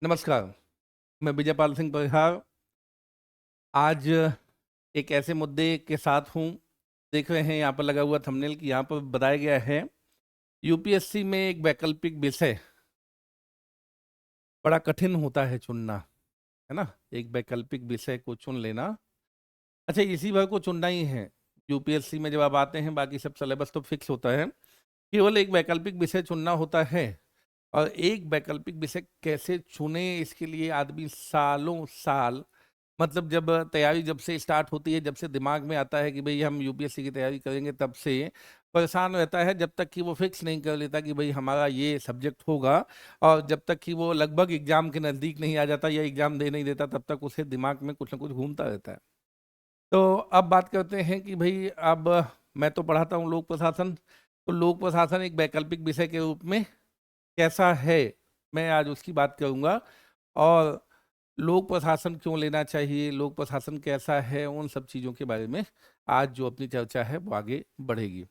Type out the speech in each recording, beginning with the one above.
नमस्कार, मैं विजयपाल सिंह परिहार। आज एक ऐसे मुद्दे के साथ हूँ। देख रहे हैं यहाँ पर लगा हुआ थंबनेल कि यहाँ पर बताया गया है यूपीएससी में एक वैकल्पिक विषय बड़ा कठिन होता है चुनना, है ना। एक वैकल्पिक विषय को चुन लेना। अच्छा, इसी भर को चुनना ही है। यूपीएससी में जब आप आते हैं बाकी सब सिलेबस तो फिक्स होता है, केवल एक वैकल्पिक विषय चुनना होता है। और एक वैकल्पिक विषय कैसे चुने, इसके लिए आदमी सालों साल, मतलब जब तैयारी जब से स्टार्ट होती है, जब से दिमाग में आता है कि भाई हम यूपीएससी की तैयारी करेंगे, तब से परेशान रहता है, जब तक कि वो फिक्स नहीं कर लेता कि भाई हमारा ये सब्जेक्ट होगा। और जब तक कि वो लगभग एग्जाम के नज़दीक नहीं आ जाता या एग्जाम दे नहीं देता, तब तक उसे दिमाग में कुछ ना कुछ घूमता रहता है। तो अब बात करते हैं कि भाई अब मैं तो पढ़ाता हूँ लोक प्रशासन, तो लोक प्रशासन एक वैकल्पिक विषय के रूप में कैसा है, मैं आज उसकी बात करूंगा। और लोक प्रशासन क्यों लेना चाहिए, लोक प्रशासन कैसा है, उन सब चीज़ों के बारे में आज जो अपनी चर्चा है वो आगे बढ़ेगी।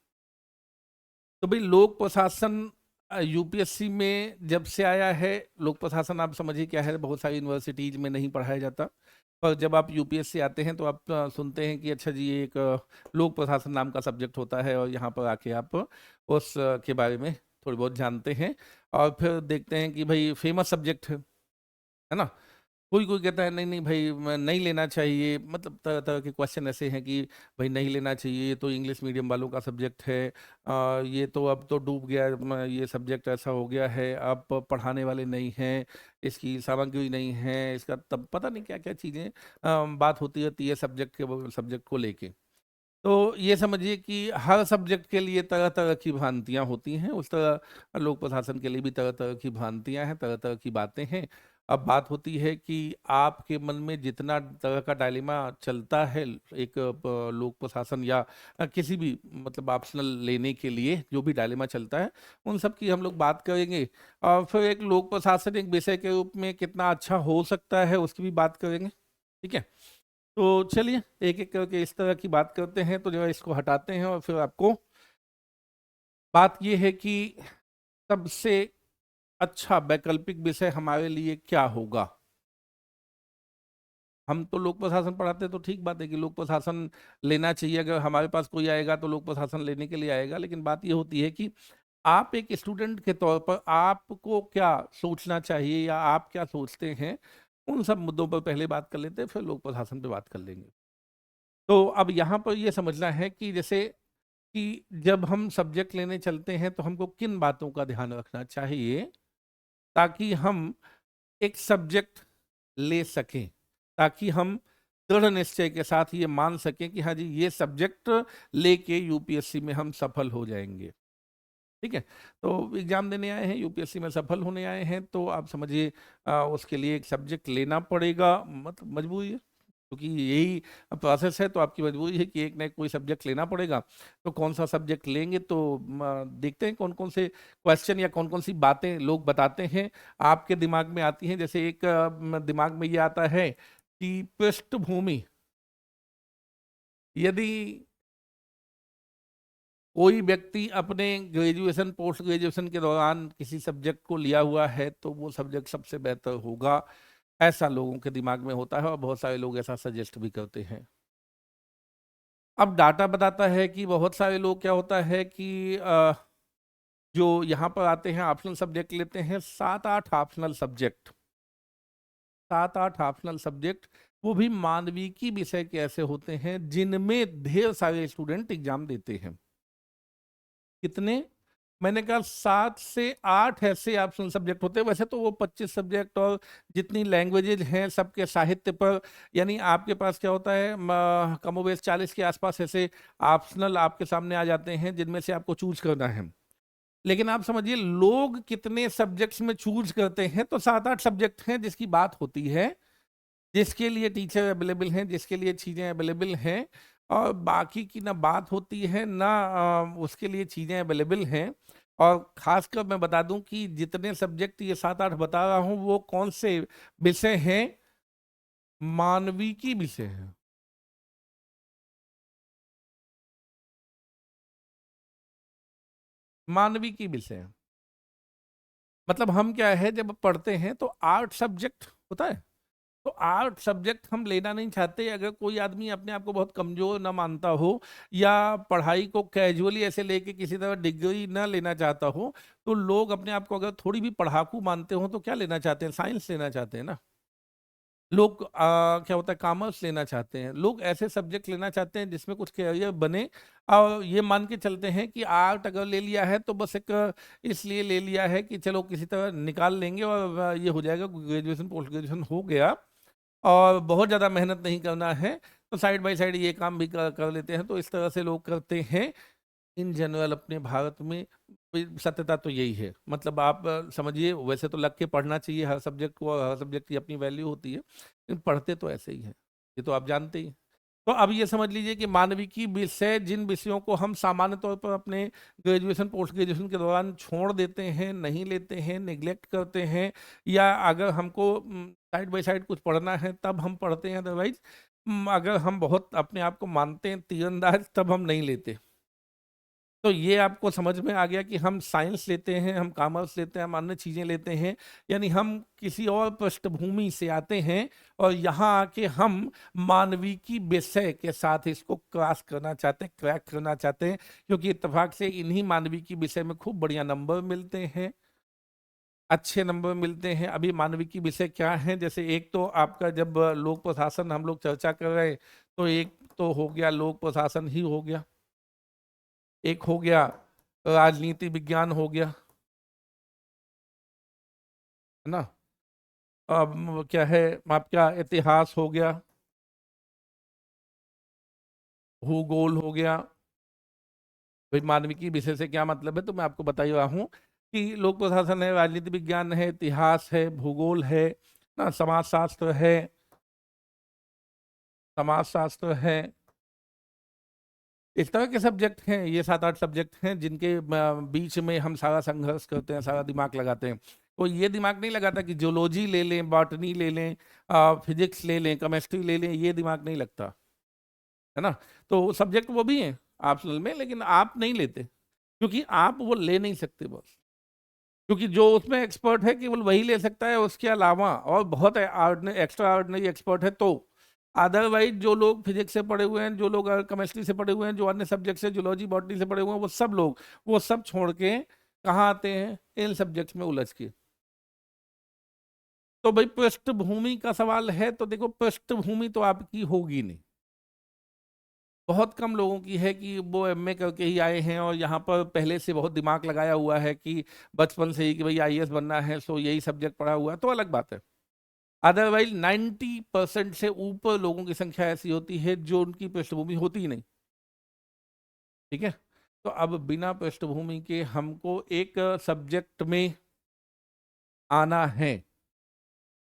तो भाई लोक प्रशासन यूपीएससी में जब से आया है, लोक प्रशासन आप समझिए क्या है, बहुत सारी यूनिवर्सिटीज में नहीं पढ़ाया जाता। पर जब आप यूपीएससी आते हैं तो आप सुनते हैं कि अच्छा जी ये एक लोक प्रशासन नाम का सब्जेक्ट होता है, और यहाँ पर आके आप उस के बारे में थोड़ी बहुत जानते हैं। और फिर देखते हैं कि भाई फेमस सब्जेक्ट है ना। कोई कोई कहता है नहीं नहीं भाई नहीं लेना चाहिए, मतलब तरह तरह के क्वेश्चन ऐसे हैं कि भाई नहीं लेना चाहिए, ये तो इंग्लिश मीडियम वालों का सब्जेक्ट है। ये तो अब तो डूब गया ये सब्जेक्ट ऐसा हो गया है, अब पढ़ाने वाले नहीं हैं, इसकी सामग्री नहीं है, इसका तब पता नहीं क्या क्या चीज़ें बात होती रहती है सब्जेक्ट को लेके। तो ये समझिए कि हर सब्जेक्ट के लिए तरह तरह की भ्रांतियां होती हैं, उस तरह लोक प्रशासन के लिए भी तरह तरह की भ्रांतियां हैं, तरह तरह की बातें हैं। अब बात होती है कि आपके मन में जितना तरह का डायलेमा चलता है एक लोक प्रशासन या किसी भी मतलब ऑप्शनल लेने के लिए जो भी डायलेमा चलता है, उन सब की हम लोग बात करेंगे। और फिर एक लोक प्रशासन एक विषय के रूप में कितना अच्छा हो सकता है उसकी भी बात करेंगे, ठीक है। तो चलिए एक एक करके इस तरह की बात करते हैं, तो जो है इसको हटाते हैं और फिर आपको बात ये है कि सबसे अच्छा वैकल्पिक विषय हमारे लिए क्या होगा। हम तो लोक प्रशासन पढ़ाते हैं तो ठीक बात है कि लोक प्रशासन लेना चाहिए, अगर हमारे पास कोई आएगा तो लोक प्रशासन लेने के लिए आएगा। लेकिन बात ये होती है कि आप एक स्टूडेंट के तौर पर आपको क्या सोचना चाहिए या आप क्या सोचते हैं, उन सब मुद्दों पर पहले बात कर लेते हैं, फिर लोक प्रशासन पे बात कर लेंगे। तो अब यहाँ पर ये समझना है कि जैसे कि जब हम सब्जेक्ट लेने चलते हैं तो हमको किन बातों का ध्यान रखना चाहिए ताकि हम एक सब्जेक्ट ले सकें, ताकि हम दृढ़ निश्चय के साथ ये मान सकें कि हाँ जी ये सब्जेक्ट लेके यूपीएससी में हम सफल हो जाएंगे। ठीक है। तो एग्जाम देने आए हैं, यूपीएससी में सफल होने आए हैं, तो आप समझिए उसके लिए एक सब्जेक्ट लेना पड़ेगा, मतलब मजबूरी है, क्योंकि यही प्रोसेस है। तो आपकी मजबूरी है कि एक ना एक कोई सब्जेक्ट लेना पड़ेगा। तो कौन सा सब्जेक्ट लेंगे, तो देखते हैं कौन कौन से क्वेश्चन या कौन कौन सी बातें लोग बताते हैं आपके दिमाग में आती हैं। जैसे एक दिमाग में ये आता है कि पृष्ठभूमि, यदि कोई व्यक्ति अपने ग्रेजुएशन पोस्ट ग्रेजुएशन के दौरान किसी सब्जेक्ट को लिया हुआ है तो वो सब्जेक्ट सबसे बेहतर होगा, ऐसा लोगों के दिमाग में होता है और बहुत सारे लोग ऐसा सजेस्ट भी करते हैं। अब डाटा बताता है कि बहुत सारे लोग, क्या होता है कि जो यहाँ पर आते हैं ऑप्शनल सब्जेक्ट लेते हैं, सात आठ ऑप्शनल सब्जेक्ट, सात आठ ऑप्शनल सब्जेक्ट, वो भी मानविकी विषय के ऐसे होते हैं जिनमें ढेर सारे स्टूडेंट एग्जाम देते हैं। कितने? मैंने कहा सात से आठ ऐसे ऑप्शनल सब्जेक्ट होते हैं। वैसे तो वो 25 सब्जेक्ट और जितनी लैंग्वेजेज हैं सबके साहित्य पर, यानी आपके पास क्या होता है कमोबेश 40 के आसपास ऐसे ऑप्शनल आपके सामने आ जाते हैं जिनमें से आपको चूज करना है। लेकिन आप समझिए लोग कितने सब्जेक्ट्स में चूज करते हैं, तो सात आठ सब्जेक्ट हैं जिसकी बात होती है, जिसके लिए टीचर अवेलेबल हैं, जिसके लिए चीज़ें अवेलेबल हैं। और बाकी की ना बात होती है ना उसके लिए चीज़ें अवेलेबल हैं। और खासकर मैं बता दूं कि जितने सब्जेक्ट ये सात आठ बता रहा हूं वो कौन से विषय हैं, मानविकी विषय हैं। मानविकी विषय हैं। मतलब हम क्या है, जब पढ़ते हैं तो आर्ट सब्जेक्ट होता है, तो आर्ट सब्जेक्ट हम लेना नहीं चाहते। अगर कोई आदमी अपने आप को बहुत कमजोर ना मानता हो, या पढ़ाई को कैजुअली ऐसे लेके किसी तरह डिग्री ना लेना चाहता हो, तो लोग अपने आप को अगर थोड़ी भी पढ़ाकू मानते हो तो क्या लेना चाहते हैं, साइंस लेना चाहते हैं ना। लोग क्या होता है, कॉमर्स लेना चाहते हैं, लोग ऐसे सब्जेक्ट लेना चाहते हैं जिसमें कुछ कैरियर बने। और ये मान के चलते हैं कि आर्ट अगर ले लिया है तो बस एक इसलिए ले लिया है कि चलो किसी तरह निकाल लेंगे और ये हो जाएगा, ग्रेजुएशन पोस्ट ग्रेजुएशन हो गया और बहुत ज़्यादा मेहनत नहीं करना है, तो साइड बाय साइड ये काम भी कर लेते हैं। तो इस तरह से लोग करते हैं इन जनरल अपने भारत में। सत्यता तो यही है, मतलब आप समझिए, वैसे तो लग के पढ़ना चाहिए हर सब्जेक्ट को, हर सब्जेक्ट की अपनी वैल्यू होती है, लेकिन पढ़ते तो ऐसे ही है, ये तो आप जानते ही हैं। तो अब ये समझ लीजिए कि मानविकी विषय, जिन विषयों को हम सामान्य तौर पर अपने ग्रेजुएशन पोस्ट ग्रेजुएशन के दौरान छोड़ देते हैं, नहीं लेते हैं, निग्लेक्ट करते हैं, या अगर हमको साइड बाय साइड कुछ पढ़ना है तब हम पढ़ते हैं, अदरवाइज अगर हम बहुत अपने आप को मानते हैं तीरंदाज तब हम नहीं लेते। तो ये आपको समझ में आ गया कि हम साइंस लेते हैं, हम कॉमर्स लेते हैं, हम अन्य चीज़ें लेते हैं, यानी हम किसी और पृष्ठभूमि से आते हैं और यहाँ आके हम मानविकी विषय के साथ इसको क्रॉस करना चाहते हैं, क्रैक करना चाहते हैं, क्योंकि इत्तेफाक से इन्हीं मानविकी विषय में खूब बढ़िया नंबर मिलते हैं, अच्छे नंबर मिलते हैं। अभी मानविकी विषय क्या है, जैसे एक तो आपका जब लोक प्रशासन हम लोग चर्चा कर रहे हैं, तो एक तो हो गया लोक प्रशासन ही हो गया, एक हो गया राजनीति विज्ञान हो गया, है ना। अब क्या है, आपका इतिहास हो गया, भूगोल हो गया। भाई मानविकी विषय से क्या मतलब है, तो मैं आपको बता ही रहा हूँ कि लोक प्रशासन है, राजनीति विज्ञान है, इतिहास है, भूगोल है ना, समाज शास्त्र है। इस तरह के सब्जेक्ट हैं, ये 7-8 सब्जेक्ट हैं जिनके बीच में हम सारा संघर्ष करते हैं, सारा दिमाग लगाते हैं। तो ये दिमाग नहीं लगाता कि जूलॉजी ले लें, बॉटनी ले लें, फिजिक्स ले लें, केमिस्ट्री ले लें, ये दिमाग नहीं लगता, है ना। तो सब्जेक्ट वो भी हैं ऑप्शनल में, लेकिन आप नहीं लेते क्योंकि आप वो ले नहीं सकते बस, क्योंकि जो उसमें एक्सपर्ट है केवल वही ले सकता है, उसके अलावा और बहुत एक्स्ट्रा ऑर्डिनरी एक्सपर्ट है तो। अदरवाइज जो लोग फिजिक्स से पढ़े हुए हैं, जो लोग केमिस्ट्री से पढ़े हुए हैं, जो अन्य सब्जेक्ट से जूलॉजी बॉटनी से पढ़े हुए हैं, वो सब लोग वो सब छोड़ के कहाँ आते हैं, इन सब्जेक्ट्स में उलझ के। तो भाई पृष्ठभूमि का सवाल है, तो देखो पृष्ठभूमि तो आपकी होगी नहीं, बहुत कम लोगों की है कि वो एमए करके ही आए हैं और यहाँ पर पहले से बहुत दिमाग लगाया हुआ है कि बचपन से ही कि भाई आईएएस बनना है, सो यही सब्जेक्ट पढ़ा हुआ है, तो अलग बात है। अदरवाइज 90% से ऊपर लोगों की संख्या ऐसी होती है जो उनकी पृष्ठभूमि होती ही नहीं। ठीक है, तो अब बिना पृष्ठभूमि के हमको एक सब्जेक्ट में आना है,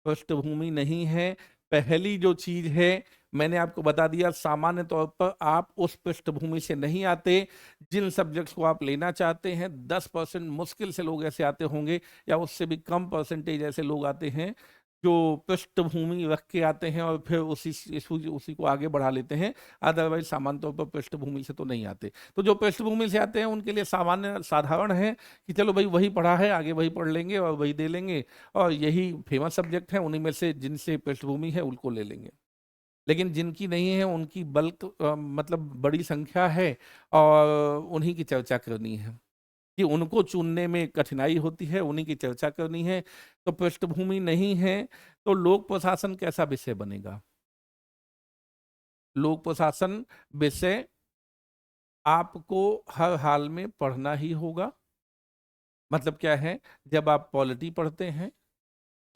पृष्ठभूमि नहीं है। पहली जो चीज है, मैंने आपको बता दिया, सामान्य तौर पर आप उस पृष्ठभूमि से नहीं आते जिन सब्जेक्ट्स को आप लेना चाहते हैं। 10% मुश्किल से लोग ऐसे आते होंगे, या उससे भी कम परसेंटेज ऐसे लोग आते हैं जो पृष्ठभूमि रख के आते हैं और फिर उसी को आगे बढ़ा लेते हैं। अदरवाइज सामान्य तौर पर पृष्ठभूमि से तो नहीं आते। तो जो पृष्ठभूमि से आते हैं उनके लिए सामान्य साधारण है कि चलो भाई वही पढ़ा है, आगे वही पढ़ लेंगे और वही दे लेंगे, और यही फेमस सब्जेक्ट है, उन्हीं में से जिनसे पृष्ठभूमि है उनको ले लेंगे। लेकिन जिनकी नहीं है उनकी बल्क मतलब बड़ी संख्या है, और उन्हीं की चर्चा करनी है कि उनको चुनने में कठिनाई होती है, उन्हीं की चर्चा करनी है। तो पृष्ठभूमि नहीं है, तो लोक प्रशासन कैसा विषय बनेगा। लोक प्रशासन विषय आपको हर हाल में पढ़ना ही होगा। मतलब क्या है, जब आप पॉलिटी पढ़ते हैं,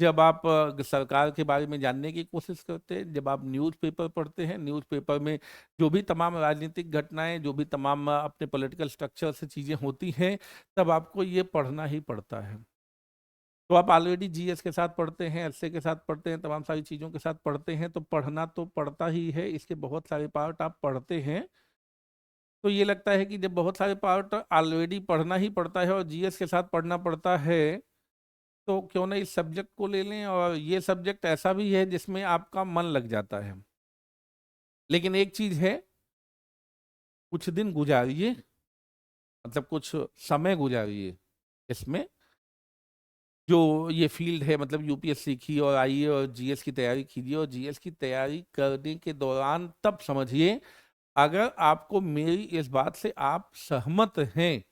जब आप सरकार के बारे में जानने की कोशिश करते हैं, जब आप न्यूज़पेपर पढ़ते हैं, न्यूज़पेपर में जो भी तमाम राजनीतिक घटनाएं, जो भी तमाम अपने पॉलिटिकल स्ट्रक्चर से चीज़ें होती हैं, तब आपको ये पढ़ना ही पड़ता है। तो आप ऑलरेडी जीएस के साथ पढ़ते हैं, एसए के साथ पढ़ते हैं, तमाम सारी चीज़ों के साथ पढ़ते हैं, तो पढ़ना तो पड़ता ही है। इसके बहुत सारे पार्ट आप पढ़ते हैं, तो ये लगता है कि जब बहुत सारे पार्ट ऑलरेडी पढ़ना ही पड़ता है और जीएस के साथ पढ़ना पड़ता है, तो क्यों ना इस सब्जेक्ट को ले लें। और ये सब्जेक्ट ऐसा भी है जिसमें आपका मन लग जाता है। लेकिन एक चीज है, कुछ दिन गुजारिए, मतलब कुछ समय गुजारिए इसमें, जो ये फील्ड है, मतलब यूपीएससी की, और आइए और जीएस की तैयारी कीजिए, और जीएस की तैयारी करने के दौरान तब समझिए, अगर आपको मेरी इस बात से आप सहमत हैं,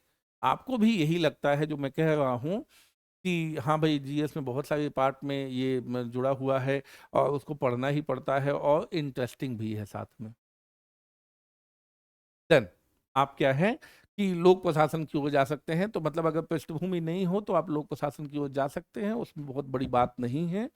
आपको भी यही लगता है जो मैं कह रहा हूँ कि हाँ भाई, जीएस में बहुत सारे पार्ट में ये जुड़ा हुआ है और उसको पढ़ना ही पड़ता है और इंटरेस्टिंग भी है साथ में, देन आप क्या है कि लोक प्रशासन की ओर जा सकते हैं। तो मतलब अगर पृष्ठभूमि नहीं हो तो आप लोक प्रशासन की ओर जा सकते हैं, उसमें बहुत बड़ी बात नहीं है।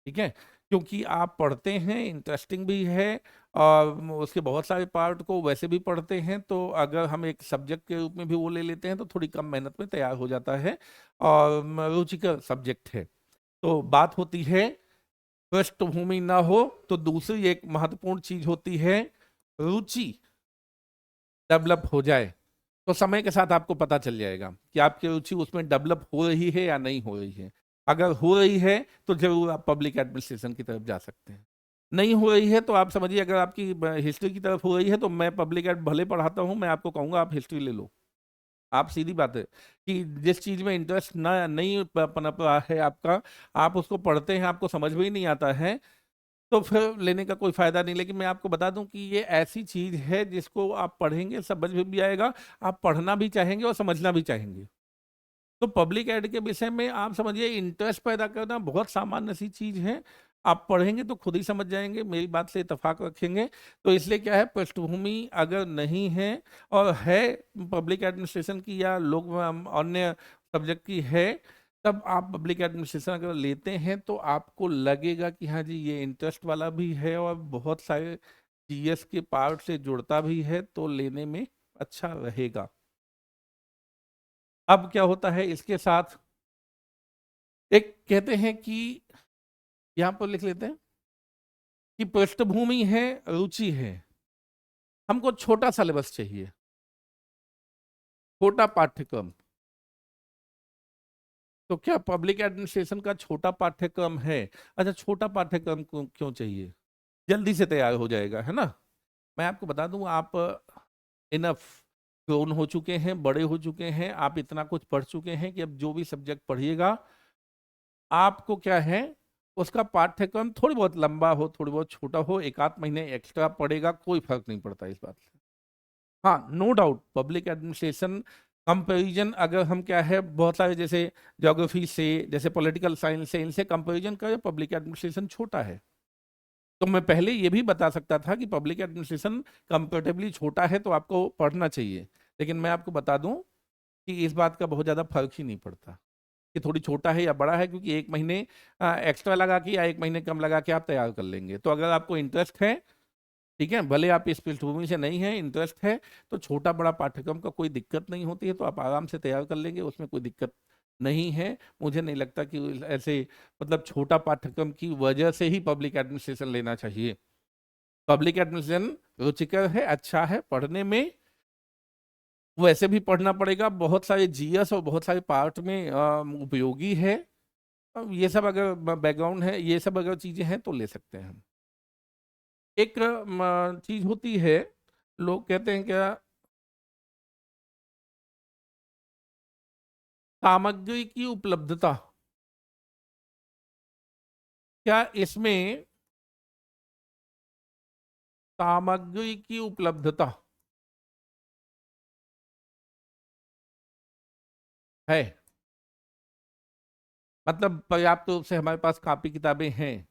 ठीक है, क्योंकि आप पढ़ते हैं, इंटरेस्टिंग भी है, और उसके बहुत सारे पार्ट को वैसे भी पढ़ते हैं, तो अगर हम एक सब्जेक्ट के रूप में भी वो ले लेते हैं तो थोड़ी कम मेहनत में तैयार हो जाता है, और रुचिकर सब्जेक्ट है। तो बात होती है, पृष्ठभूमि ना हो तो दूसरी एक महत्वपूर्ण चीज होती है, रुचि डेवलप हो जाए। तो समय के साथ आपको पता चल जाएगा कि आपकी रुचि उसमें डेवलप हो रही है या नहीं हो रही है। अगर हो रही है तो जरूर आप पब्लिक एडमिनिस्ट्रेशन की तरफ जा सकते हैं। नहीं हो रही है तो आप समझिए, अगर आपकी हिस्ट्री की तरफ हो रही है तो मैं पब्लिक एड भले पढ़ाता हूं, मैं आपको कहूंगा आप हिस्ट्री ले लो। आप सीधी बात है कि जिस चीज में इंटरेस्ट ना नहीं पनप रहा है आपका, आप उसको पढ़ते हैं, आपको समझ में ही नहीं आता है, तो फिर लेने का कोई फायदा नहीं। लेकिन मैं आपको बता दूं कि ये ऐसी चीज है जिसको आप पढ़ेंगे समझ में भी आएगा, आप पढ़ना भी चाहेंगे और समझना भी चाहेंगे। तो पब्लिक एड के विषय में आप समझिए, इंटरेस्ट पैदा करना बहुत सामान्य सी चीज है। आप पढ़ेंगे तो खुद ही समझ जाएंगे, मेरी बात से इत्तेफाक रखेंगे। तो इसलिए क्या है, पृष्ठभूमि अगर नहीं है और है पब्लिक एडमिनिस्ट्रेशन की या लोग अन्य सब्जेक्ट की है, तब आप पब्लिक एडमिनिस्ट्रेशन अगर लेते हैं तो आपको लगेगा कि हाँ जी, ये इंटरेस्ट वाला भी है और बहुत सारे जीएस के पार्ट से जुड़ता भी है, तो लेने में अच्छा रहेगा। अब क्या होता है इसके साथ, एक कहते हैं कि, यहां पर लिख लेते हैं कि पृष्ठभूमि है, रुचि है, हमको छोटा सिलेबस चाहिए, छोटा पाठ्यक्रम। तो क्या पब्लिक एडमिनिस्ट्रेशन का छोटा पाठ्यक्रम है? अच्छा, छोटा पाठ्यक्रम क्यों चाहिए? जल्दी से तैयार हो जाएगा, है ना। मैं आपको बता दूं, आप इनफ ग्रोन हो चुके हैं, बड़े हो चुके हैं, आप इतना कुछ पढ़ चुके हैं कि अब जो भी सब्जेक्ट पढ़िएगा, आपको क्या है, उसका पाठ्यक्रम थोड़ी बहुत लंबा हो, थोड़ी बहुत छोटा हो, एक आध महीने एक्स्ट्रा पड़ेगा, कोई फर्क नहीं पड़ता इस बात से। हाँ, no doubt public administration comparison, अगर हम क्या है, बहुत सारे जैसे ज्योग्राफी से, जैसे पॉलिटिकल साइंस से, इनसे कंपैरिजन करें, पब्लिक एडमिनिस्ट्रेशन छोटा है। तो मैं पहले ये भी बता सकता था कि पब्लिक एडमिनिस्ट्रेशन कंपेरेटिवली छोटा है तो आपको पढ़ना चाहिए, लेकिन मैं आपको बता दूं कि इस बात का बहुत ज़्यादा फर्क ही नहीं पड़ता कि थोड़ी छोटा है या बड़ा है, क्योंकि एक महीने एक्स्ट्रा लगा के या एक महीने कम लगा के आप तैयार कर लेंगे। तो अगर आपको इंटरेस्ट है, ठीक है, भले आप इस पृष्ठभूमि से नहीं है, इंटरेस्ट है, तो छोटा बड़ा पाठ्यक्रम का कोई दिक्कत नहीं होती है, तो आप आराम से तैयार कर लेंगे, उसमें कोई दिक्कत नहीं है। मुझे नहीं लगता कि ऐसे, मतलब छोटा पाठ्यक्रम की वजह से ही पब्लिक एडमिनिस्ट्रेशन लेना चाहिए। पब्लिक एडमिनिस्ट्रेशन रुचिकर है, अच्छा है पढ़ने में, वैसे भी पढ़ना पड़ेगा, बहुत सारे जीएस और बहुत सारे पार्ट में उपयोगी है। ये सब अगर बैकग्राउंड है, ये सब अगर चीजें हैं तो ले सकते हैं हम। एक चीज होती है, लोग कहते हैं क्या, सामग्री की उपलब्धता, क्या इसमें सामग्री की उपलब्धता है? मतलब पर्याप्त रूप से हमारे पास कॉपी किताबें हैं?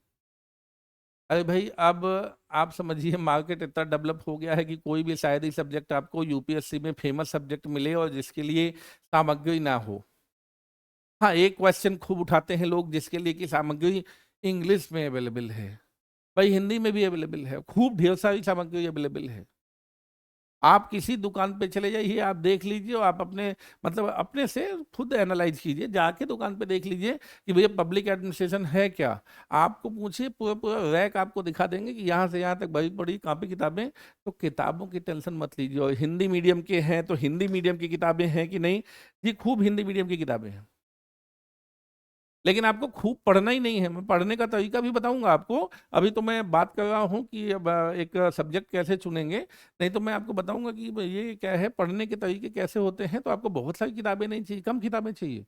अरे भाई, अब आप समझिए, मार्केट इतना डेवलप हो गया है कि कोई भी शायद ही सब्जेक्ट आपको यूपीएससी में फेमस सब्जेक्ट मिले और जिसके लिए सामग्री ना हो। हाँ, एक क्वेश्चन खूब उठाते हैं लोग जिसके लिए कि सामग्री इंग्लिश में अवेलेबल है। भाई, हिंदी में भी अवेलेबल है, खूब ढेर सारी सामग्री अवेलेबल है। आप किसी दुकान पे चले जाइए, आप देख लीजिए, और आप अपने, मतलब अपने से खुद एनालाइज कीजिए, जाके दुकान पे देख लीजिए कि भैया पब्लिक एडमिनिस्ट्रेशन है क्या। आपको पूछिए, पूरा पूरा रैक आपको दिखा देंगे कि यहाँ से यहाँ तक बड़ी बड़ी कॉपी किताबें। तो किताबों की टेंशन मत लीजिए। और हिंदी मीडियम के हैं तो हिंदी मीडियम की किताबें हैं कि नहीं? जी, खूब हिंदी मीडियम की किताबें हैं, लेकिन आपको खूब पढ़ना ही नहीं है। मैं पढ़ने का तरीका भी बताऊंगा आपको। अभी तो मैं बात कर रहा हूँ कि अब एक सब्जेक्ट कैसे चुनेंगे, नहीं तो मैं आपको बताऊंगा कि ये क्या है, पढ़ने के तरीके कैसे होते हैं। तो आपको बहुत सारी किताबें नहीं चाहिए, कम किताबें चाहिए।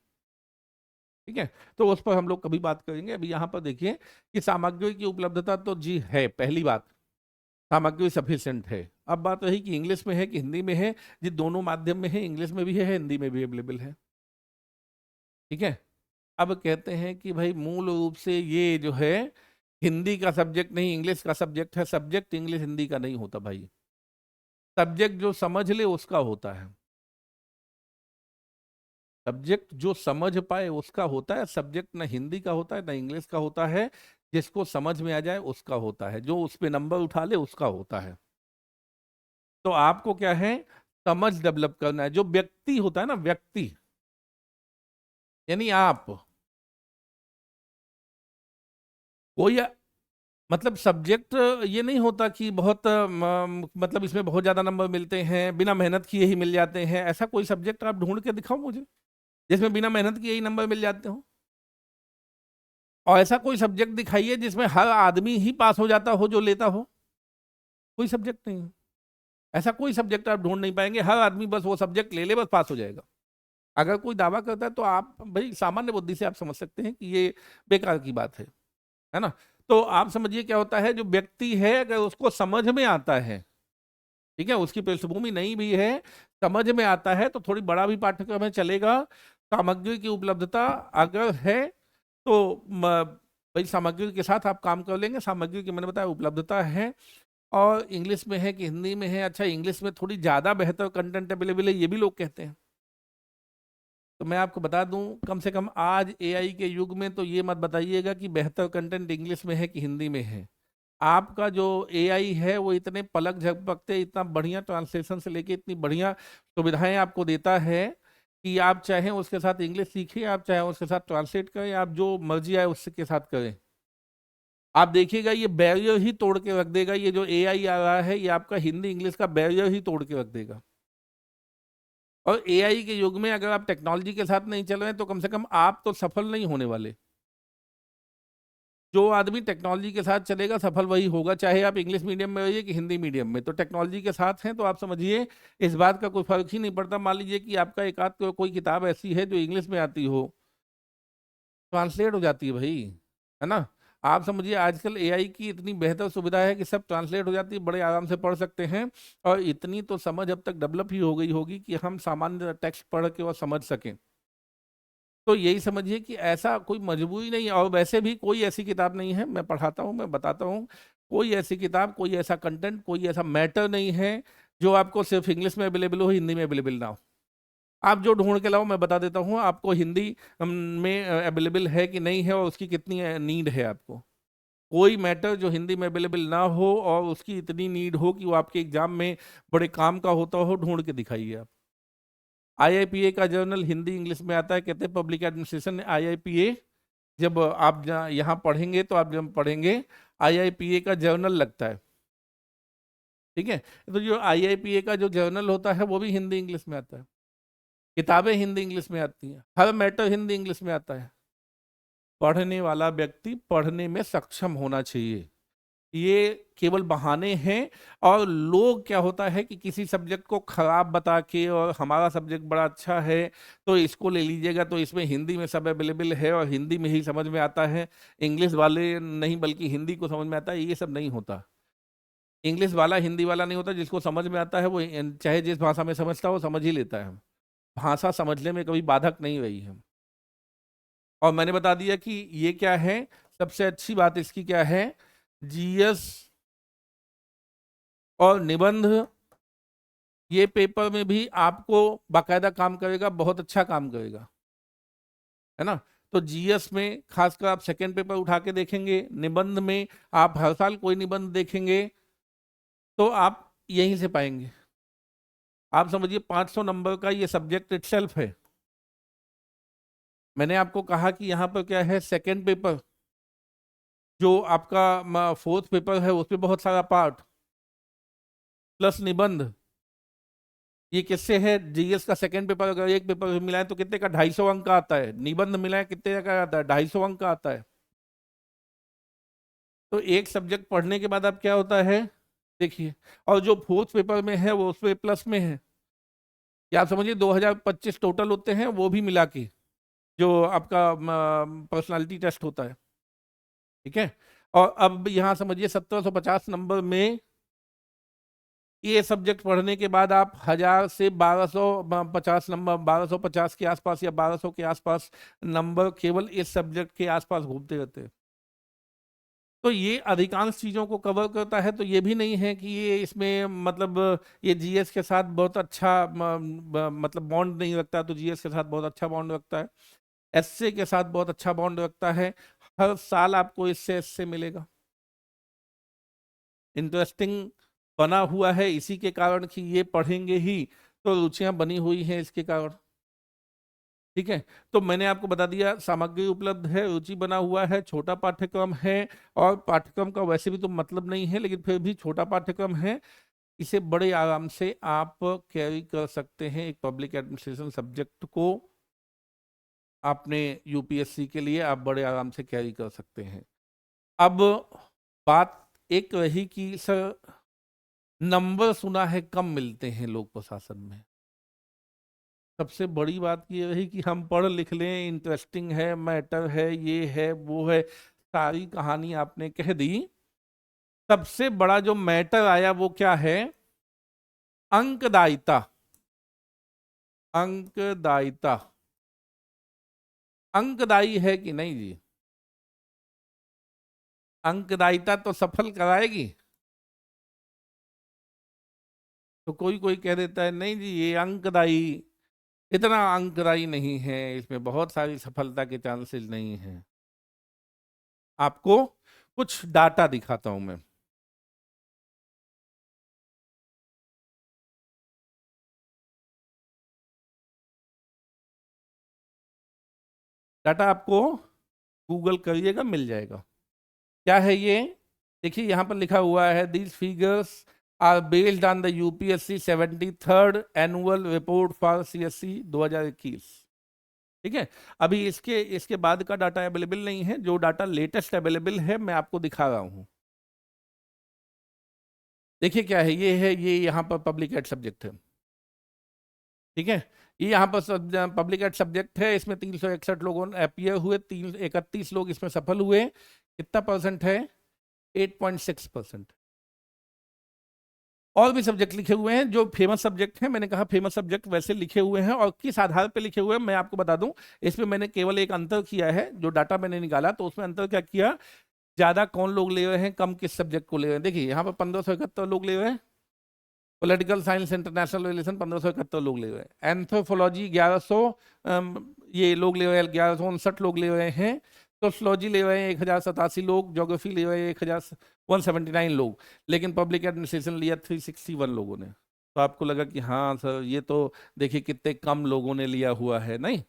ठीक है, तो उस पर हम लोग कभी बात करेंगे। अभी यहाँ पर देखिए कि सामग्री की उपलब्धता तो जी है, पहली बात सामग्री सफिशिएंट है। अब बात रही कि इंग्लिश में है कि हिंदी में है, जी दोनों माध्यम में है, इंग्लिश में भी है हिंदी में भी अवेलेबल है। ठीक है, अब कहते हैं कि भाई मूल रूप से ये जो है हिंदी का सब्जेक्ट नहीं इंग्लिश का सब्जेक्ट है, सब्जेक्ट इंग्लिश हिंदी का नहीं होता भाई, सब्जेक्ट जो समझ ले उसका होता है, सब्जेक्ट जो समझ पाए उसका होता है, सब्जेक्ट ना हिंदी का होता है ना इंग्लिश का होता है, जिसको समझ में आ जाए उसका होता है, जो उस पे नंबर उठा ले उसका होता है। तो आपको क्या है, समझ डेवलप करना है। जो व्यक्ति होता है ना, व्यक्ति यानी आप, कोई मतलब सब्जेक्ट ये नहीं होता कि बहुत मतलब इसमें बहुत ज्यादा नंबर मिलते हैं, बिना मेहनत किए ही मिल जाते हैं, ऐसा कोई सब्जेक्ट आप ढूंढ के दिखाओ मुझे जिसमें बिना मेहनत किए ही नंबर मिल जाते हो। और ऐसा कोई सब्जेक्ट दिखाइए जिसमें हर आदमी ही पास हो जाता हो जो लेता हो, कोई सब्जेक्ट नहीं है। ऐसा कोई सब्जेक्ट आप ढूंढ नहीं पाएंगे, हर आदमी बस वो सब्जेक्ट ले ले बस पास हो जाएगा। अगर कोई दावा करता है तो आप भाई सामान्य बुद्धि से आप समझ सकते हैं कि ये बेकार की बात है ना। तो आप समझिए क्या होता है, जो व्यक्ति है अगर उसको समझ में आता है, ठीक है, उसकी पृष्ठभूमि नहीं भी है, समझ में आता है, तो थोड़ी बड़ा भी पाठ्यक्रम है चलेगा। सामग्री की उपलब्धता अगर है तो भाई सामग्री के साथ आप काम कर लेंगे। सामग्री की मैंने बताया उपलब्धता है, और इंग्लिश में है कि हिंदी में है, अच्छा इंग्लिश में थोड़ी ज्यादा बेहतर कंटेंट अवेलेबल है ये भी लोग कहते हैं। तो मैं आपको बता दूं, कम से कम आज एआई के युग में तो ये मत बताइएगा कि बेहतर कंटेंट इंग्लिश में है कि हिंदी में है। आपका जो एआई है वो इतने पलक झपकते इतना बढ़िया ट्रांसलेशन से लेके इतनी बढ़िया सुविधाएं आपको देता है कि आप चाहें उसके साथ इंग्लिश सीखिए, आप चाहें उसके साथ ट्रांसलेट करें, आप जो मर्जी आए उसके साथ करें। आप देखिएगा ये बैरियर ही तोड़ के रख देगा, ये जो एआई आ रहा है ये आपका हिंदी इंग्लिश का बैरियर ही तोड़ के रख देगा। और एआई के युग में अगर आप टेक्नोलॉजी के साथ नहीं चल रहे हैं तो कम से कम आप तो सफल नहीं होने वाले। जो आदमी टेक्नोलॉजी के साथ चलेगा सफल वही होगा, चाहे आप इंग्लिश मीडियम में रहिए कि हिंदी मीडियम में, तो टेक्नोलॉजी के साथ हैं तो आप समझिए इस बात का कोई फर्क ही नहीं पड़ता। मान लीजिए कि आपका एक आध कोई किताब ऐसी है जो इंग्लिश में आती हो, ट्रांसलेट हो जाती है भाई, है ना। आप समझिए आजकल एआई की इतनी बेहतर सुविधा है कि सब ट्रांसलेट हो जाती है, बड़े आराम से पढ़ सकते हैं। और इतनी तो समझ अब तक डेवलप ही हो गई होगी कि हम सामान्य टेक्स्ट पढ़ के और समझ सकें। तो यही समझिए कि ऐसा कोई मजबूरी नहीं है, और वैसे भी कोई ऐसी किताब नहीं है, मैं पढ़ाता हूँ मैं बताता हूँ, कोई ऐसी किताब कोई ऐसा कंटेंट कोई ऐसा मैटर नहीं है जो आपको सिर्फ इंग्लिश में अवेलेबल हो हिंदी में अवेलेबल ना हो। आप जो ढूंढ के लाओ मैं बता देता हूँ आपको हिंदी में अवेलेबल है कि नहीं है और उसकी कितनी नीड है आपको। कोई मैटर जो हिंदी में अवेलेबल ना हो और उसकी इतनी नीड हो कि वो आपके एग्जाम में बड़े काम का होता हो, ढूंढ के दिखाइए आप। आईआईपीए का जर्नल हिंदी इंग्लिश में आता है, कहते हैं पब्लिक एडमिनिस्ट्रेशन ने आईआईपीए, जब आप यहाँ पढ़ेंगे तो आप जब पढ़ेंगे आईआईपीए का जर्नल लगता है, ठीक है। तो जो आईआईपीए का जो जर्नल होता है वो भी हिंदी इंग्लिश में आता है, किताबें हिंदी इंग्लिश में आती हैं, हर मैटर हिंदी इंग्लिश में आता है। पढ़ने वाला व्यक्ति पढ़ने में सक्षम होना चाहिए, ये केवल बहाने हैं। और लोग क्या होता है कि किसी सब्जेक्ट को खराब बता के, और हमारा सब्जेक्ट बड़ा अच्छा है तो इसको ले लीजिएगा, तो इसमें हिंदी में सब अवेलेबल है और हिंदी में ही समझ में आता है, इंग्लिश वाले नहीं बल्कि हिंदी को समझ में आता है, ये सब नहीं होता। इंग्लिश वाला हिंदी वाला नहीं होता, जिसको समझ में आता है वो चाहे जिस भाषा में समझता हो समझ ही लेता है। भाषा समझने में कभी बाधक नहीं रही है। और मैंने बता दिया कि ये क्या है, सबसे अच्छी बात इसकी क्या है, जीएस और निबंध, ये पेपर में भी आपको बाकायदा काम करेगा, बहुत अच्छा काम करेगा, है ना। तो जीएस में खासकर आप सेकेंड पेपर उठा के देखेंगे, निबंध में आप हर साल कोई निबंध देखेंगे तो आप यहीं से पाएंगे। आप समझिए 500 नंबर का ये सब्जेक्ट इटसेल्फ है। मैंने आपको कहा कि यहाँ पर क्या है, सेकेंड पेपर जो आपका फोर्थ पेपर है उसमें बहुत सारा पार्ट प्लस निबंध, ये किससे है, जीएस का सेकंड पेपर अगर एक पेपर मिला है तो कितने का, 250 अंक का आता है, निबंध मिला है कितने का आता है, 250 अंक का आता है। तो एक सब्जेक्ट पढ़ने के बाद अब क्या होता है देखिए, और जो फोर्थ पेपर में है वो उसमें प्लस में है, या आप समझिए 2025 टोटल होते हैं वो भी मिला के, जो आपका पर्सनालिटी टेस्ट होता है, ठीक है। और अब यहाँ समझिए 1750 नंबर में ये सब्जेक्ट पढ़ने के बाद आप 1000 से 1250 नंबर, 1250 के आसपास या 1200 के आसपास नंबर केवल इस सब्जेक्ट के आसपास घूमते रहते हैं। तो ये अधिकांश चीजों को कवर करता है। तो ये भी नहीं है कि ये इसमें मतलब ये जीएस के साथ बहुत अच्छा मतलब बॉन्ड नहीं रखता, तो जीएस के साथ बहुत अच्छा बॉन्ड रखता है, एससे के साथ बहुत अच्छा बॉन्ड रखता है। हर साल आपको इससे एससे मिलेगा। इंटरेस्टिंग बना हुआ है इसी के कारण कि ये पढ़ेंगे ही, तो रुचियां बनी हुई हैं इसके कारण, ठीक है। तो मैंने आपको बता दिया सामग्री उपलब्ध है, रुचि बना हुआ है, छोटा पाठ्यक्रम है, और पाठ्यक्रम का वैसे भी तो मतलब नहीं है, लेकिन फिर भी छोटा पाठ्यक्रम है। इसे बड़े आराम से आप कैरी कर सकते हैं, एक पब्लिक एडमिनिस्ट्रेशन सब्जेक्ट को आपने यूपीएससी के लिए आप बड़े आराम से कैरी कर सकते हैं। अब बात एक रही कि सर नंबर सुना है कम मिलते हैं लोक प्रशासन में। सबसे बड़ी बात ये रही कि हम पढ़ लिख लें, इंटरेस्टिंग है, मैटर है, ये है वो है, सारी कहानी आपने कह दी। सबसे बड़ा जो मैटर आया वो क्या है? अंकदायिता। अंकदायिता अंकदायी है कि नहीं जी? अंकदायिता तो सफल कराएगी। तो कोई कोई कह देता है नहीं जी ये अंकदायी, इतना अंकदायी नहीं है, इसमें बहुत सारी सफलता के चांसेस नहीं है। आपको कुछ डाटा दिखाता हूं मैं। डाटा आपको गूगल करिएगा मिल जाएगा। क्या है ये? देखिए यहां पर लिखा हुआ है these figures are based on the UPSC 73rd annual report for CSC 2021। ठीक है। अभी इसके इसके बाद का डाटा अवेलेबल नहीं है, जो डाटा लेटेस्ट अवेलेबल है मैं आपको दिखा रहा हूं। देखिए क्या है, ये है, ये यहाँ पर पब्लिक एड सब्जेक्ट है, ठीक है। ये यहाँ पर पब्लिक एड सब्जेक्ट है, इसमें 361 लोगों अपियर हुए, 331 लोग इसमें सफल हुए। कितना परसेंट है? 8.6%। और भी सब्जेक्ट लिखे हुए हैं जो फेमस सब्जेक्ट हैं, मैंने कहा फेमस सब्जेक्ट वैसे लिखे हुए हैं, और किस आधार पे लिखे हुए हैं मैं आपको बता दूं। इसमें मैंने केवल एक अंतर किया है, जो डाटा मैंने निकाला तो उसमें अंतर क्या किया, ज्यादा कौन लोग ले रहे हैं, कम किस सब्जेक्ट को ले रहे हैं। देखिए यहाँ पर 1571 लोग ले रहे हैं, पॉलिटिकल साइंस इंटरनेशनल रिलेशन 1571 लोग ले रहे हैं, एंथ्रोपोलॉजी 1100 ये लोग ले रहे हैं, 1159 लोग ले रहे हैं, सोशलॉजी ले रहे हैं 1087 लोग, ज्योग्राफी ले रहे हैं 1179 लोग, लेकिन पब्लिक एडमिनिस्ट्रेशन लिया 361 लोगों ने। तो आपको लगा कि हाँ सर ये तो देखिए कितने कम लोगों ने लिया हुआ है, नहीं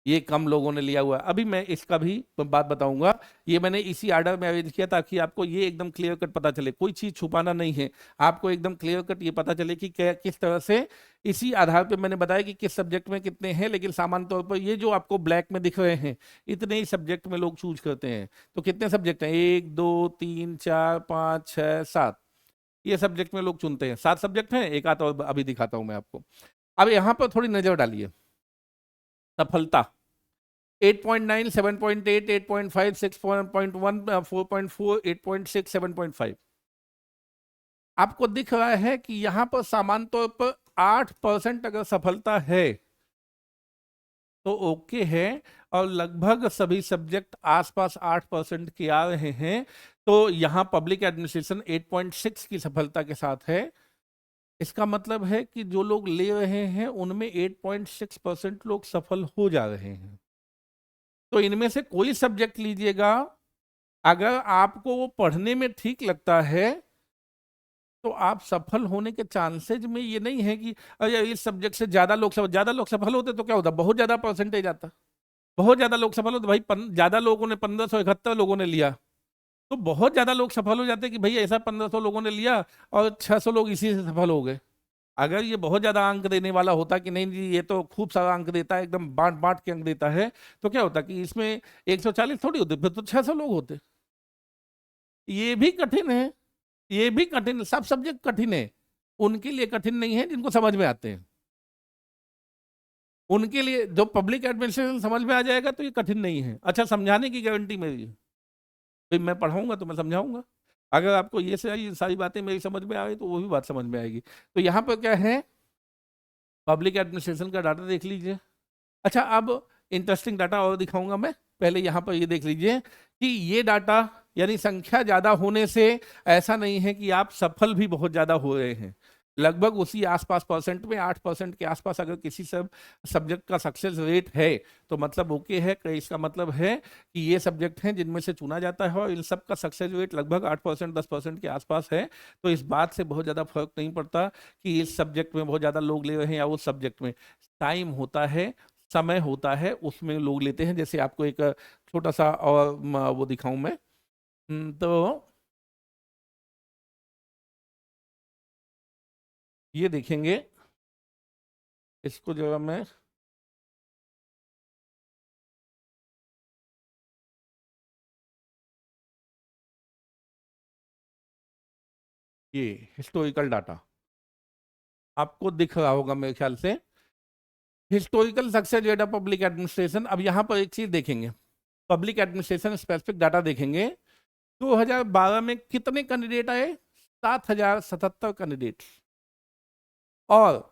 ये कम लोगों ने लिया हुआ है। अभी मैं इसका भी बात बताऊंगा, ये मैंने इसी आर्डर में अरेंज किया ताकि आपको ये एकदम क्लियर कट पता चले, कोई चीज छुपाना नहीं है, आपको एकदम क्लियर कट ये पता चले कि क्या किस तरह से। इसी आधार पे मैंने बताया कि किस सब्जेक्ट में कितने हैं, लेकिन सामान्य तौर पर ये जो आपको ब्लैक में दिख रहे हैं इतने ही सब्जेक्ट में लोग चूज करते हैं। तो कितने सब्जेक्ट हैं? 1 2 3 4 5 6 7, ये सब्जेक्ट में लोग चुनते हैं। 7 सब्जेक्ट हैं, एक आता और अभी दिखाता हूं मैं आपको। अब यहाँ पर थोड़ी नजर डालिए। सफलता 8.9, 7.8, 8.5, 6.1, 4.4, 8.6, 7.5। आपको दिख रहा है कि यहां पर सामान्य तौर पर 8% अगर सफलता है तो ओके है, और लगभग सभी सब्जेक्ट आसपास 8% के आ रहे हैं। तो यहां पब्लिक एडमिनिस्ट्रेशन 8.6 की सफलता के साथ है। इसका मतलब है कि जो लोग ले रहे हैं उनमें 8.6% लोग सफल हो जा रहे हैं। तो इनमें से कोई सब्जेक्ट लीजिएगा, अगर आपको वो पढ़ने में ठीक लगता है तो आप सफल होने के चांसेज में ये नहीं है कि अरे इस सब्जेक्ट से ज्यादा लोग सफल होते तो क्या होता, बहुत ज्यादा परसेंटेज आता। बहुत ज्यादा लोग सफल होते भाई, ज्यादा लोगों ने 1571 लोगों ने लिया, तो बहुत ज्यादा लोग सफल हो जाते कि भाई ऐसा 1500 लोगों ने लिया और 600 लोग इसी से सफल हो गए। अगर ये बहुत ज्यादा अंक देने वाला होता कि नहीं जी ये तो खूब सारा अंक देता है, एकदम बांट बांट के अंक देता है, तो क्या होता कि इसमें 140 थोड़ी होते, फिर तो 600 लोग होते। ये भी कठिन है, ये भी कठिन, सब सब्जेक्ट कठिन है, उनके लिए कठिन नहीं है जिनको समझ में आते हैं। उनके लिए जो पब्लिक एडमिनिस्ट्रेशन समझ में आ जाएगा तो ये कठिन नहीं है। अच्छा, समझाने की गारंटी मेरी है, भाई मैं पढ़ाऊंगा तो मैं समझाऊंगा। अगर आपको ये सारी बातें मेरी समझ में आ गई तो वो भी बात समझ में आएगी। तो यहाँ पर क्या है, पब्लिक एडमिनिस्ट्रेशन का डाटा देख लीजिए। अच्छा, अब इंटरेस्टिंग डाटा और दिखाऊंगा मैं। पहले यहाँ पर ये देख लीजिए कि ये डाटा, यानी संख्या ज्यादा होने से ऐसा नहीं है कि आप सफल भी बहुत ज्यादा हो रहे हैं। लगभग उसी आसपास परसेंट में, 8% के आसपास अगर किसी सब सब्जेक्ट का सक्सेस रेट है तो मतलब ओके है। इसका मतलब है कि ये सब्जेक्ट हैं जिनमें से चुना जाता है और इन सब का सक्सेस रेट लगभग 8%, 10% के आसपास है। तो इस बात से बहुत ज्यादा फर्क नहीं पड़ता कि इस सब्जेक्ट में बहुत ज्यादा लोग ले रहे हैं या उस सब्जेक्ट में। टाइम होता है, समय होता है, उसमें लोग लेते हैं। जैसे आपको एक छोटा सा और वो दिखाऊं मैं। तो ये देखेंगे, इसको जो है मैं, ये हिस्टोरिकल डाटा आपको दिख रहा होगा मेरे ख्याल से, historical success rate of public administration. अब यहाँ पर एक चीज देखेंगे, पब्लिक एडमिनिस्ट्रेशन स्पेसिफिक डाटा देखेंगे। 2012 में कितने कैंडिडेट आए? 7,077 कैंडिडेट। और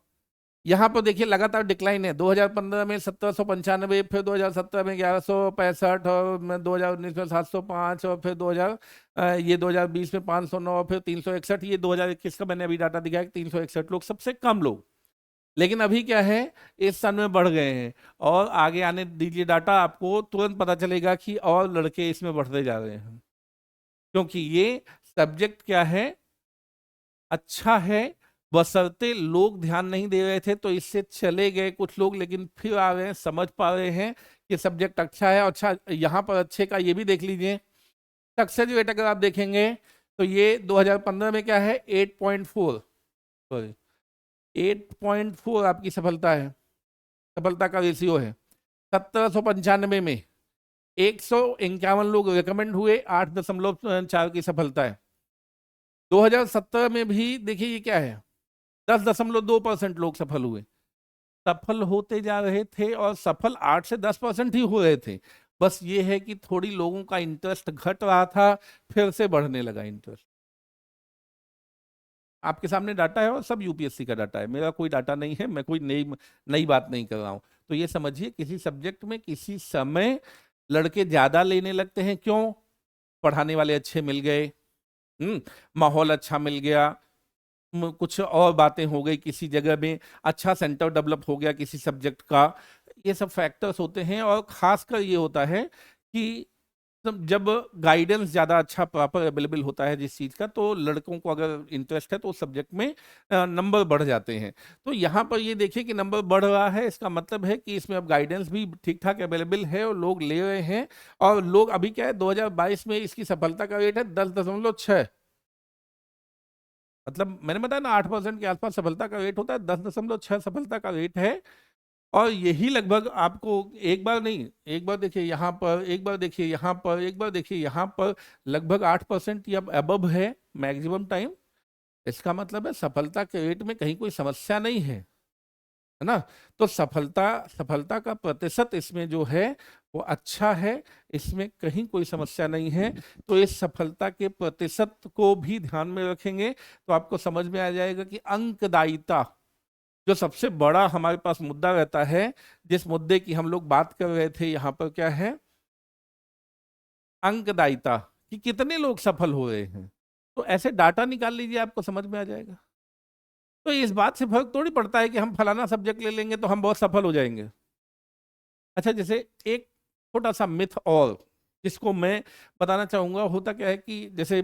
यहाँ पर देखिए लगातार डिक्लाइन है। 2015 में 1795, फिर 2017 में 1165, और 2019 में 705, और फिर 2020 में 509, और फिर 361। ये 2021 का मैंने अभी डाटा दिखाया कि 361 लोग, सबसे कम लोग। लेकिन अभी क्या है, इस साल में बढ़ गए हैं। और आगे आने दीजिए डाटा, आपको तुरंत पता चलेगा कि और लड़के इसमें बढ़ते जा रहे हैं। क्योंकि ये सब्जेक्ट क्या है, अच्छा है। बशर्ते लोग ध्यान नहीं दे रहे थे तो इससे चले गए कुछ लोग, लेकिन फिर आ रहे हैं, समझ पा रहे हैं कि सब्जेक्ट अच्छा है। अच्छा, यहाँ पर अच्छे का ये भी देख लीजिए, सक्सेस रेट अगर आप देखेंगे तो ये 2015 में क्या है, 8.4, सॉरी 8.4 आपकी सफलता है, सफलता का रेशियो है। 1795 में 151 लोग रिकमेंड हुए, 8.4 की सफलता है। 2017 में भी देखिए ये क्या है, 10.2% लोग सफल हुए। सफल होते जा रहे थे और सफल 8 से 10% ही हो रहे थे। बस ये है कि थोड़ी लोगों का इंटरेस्ट घट रहा था, फिर से बढ़ने लगा इंटरेस्ट। आपके सामने डाटा है और सब यूपीएससी का डाटा है, मेरा कोई डाटा नहीं है, मैं कोई नई नई बात नहीं कर रहा हूं। तो ये समझिए, किसी सब्जेक्ट में किसी समय लड़के ज्यादा लेने लगते हैं। क्यों? पढ़ाने वाले अच्छे मिल गए, माहौल अच्छा मिल गया, कुछ और बातें हो गई, किसी जगह में अच्छा सेंटर डेवलप हो गया किसी सब्जेक्ट का। ये सब फैक्टर्स होते हैं। और खासकर ये होता है कि जब गाइडेंस ज़्यादा अच्छा प्रॉपर अवेलेबल होता है जिस चीज़ का, तो लड़कों को अगर इंटरेस्ट है तो उस सब्जेक्ट में नंबर बढ़ जाते हैं। तो यहाँ पर ये देखिए कि नंबर बढ़ रहा है, इसका मतलब है कि इसमें अब गाइडेंस भी ठीक ठाक अवेलेबल है और लोग ले रहे हैं। और लोग अभी क्या है, 2022 में इसकी सफलता का रेट है 10.6। मतलब मैंने बताया ना, 8% के आसपास सफलता का रेट होता है, 10.6 सफलता का रेट है। और यही लगभग आपको, एक बार नहीं, एक बार देखिए यहाँ पर, एक बार देखिए यहाँ पर, एक बार देखिए यहाँ पर, लगभग 8% या अबव है मैक्सिमम टाइम। इसका मतलब है सफलता के रेट में कहीं कोई समस्या नहीं है ना। तो सफलता सफलता का प्रतिशत इसमें जो है वो अच्छा है, इसमें कहीं कोई समस्या नहीं है। तो इस सफलता के प्रतिशत को भी ध्यान में रखेंगे तो आपको समझ में आ जाएगा कि अंकदायिता जो सबसे बड़ा हमारे पास मुद्दा रहता है, जिस मुद्दे की हम लोग बात कर रहे थे, यहाँ पर क्या है, अंकदायिता, कि कितने लोग सफल हो रहे हैं। तो ऐसे डाटा निकाल लीजिए, आपको समझ में आ जाएगा। तो इस बात से फर्क थोड़ी पड़ता है कि हम फलाना सब्जेक्ट ले लेंगे तो हम बहुत सफल हो जाएंगे। अच्छा, जैसे एक छोटा सा मिथ और जिसको मैं बताना चाहूंगा, होता क्या है कि जैसे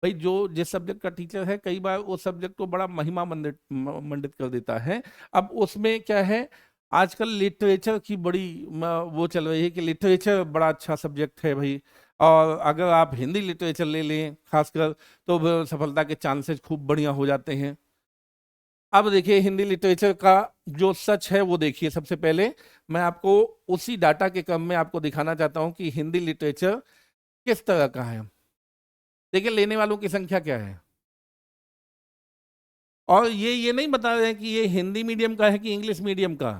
भाई जो जिस सब्जेक्ट का टीचर है, कई बार उस सब्जेक्ट को बड़ा महिमा मंडित मंडित कर देता है। अब उसमें क्या है, आजकल लिटरेचर की बड़ी वो चल रही है कि लिटरेचर बड़ा अच्छा सब्जेक्ट है भाई, और अगर आप हिंदी लिटरेचर ले लें खासकर तो सफलता के चांसेस खूब बढ़िया हो जाते हैं। अब देखिए हिंदी लिटरेचर का जो सच है वो देखिए। सबसे पहले मैं आपको उसी डाटा के क्रम में आपको दिखाना चाहता हूं कि हिंदी लिटरेचर किस तरह का है। देखिए लेने वालों की संख्या क्या है, और ये नहीं बता रहे हैं कि ये हिंदी मीडियम का है कि इंग्लिश मीडियम का।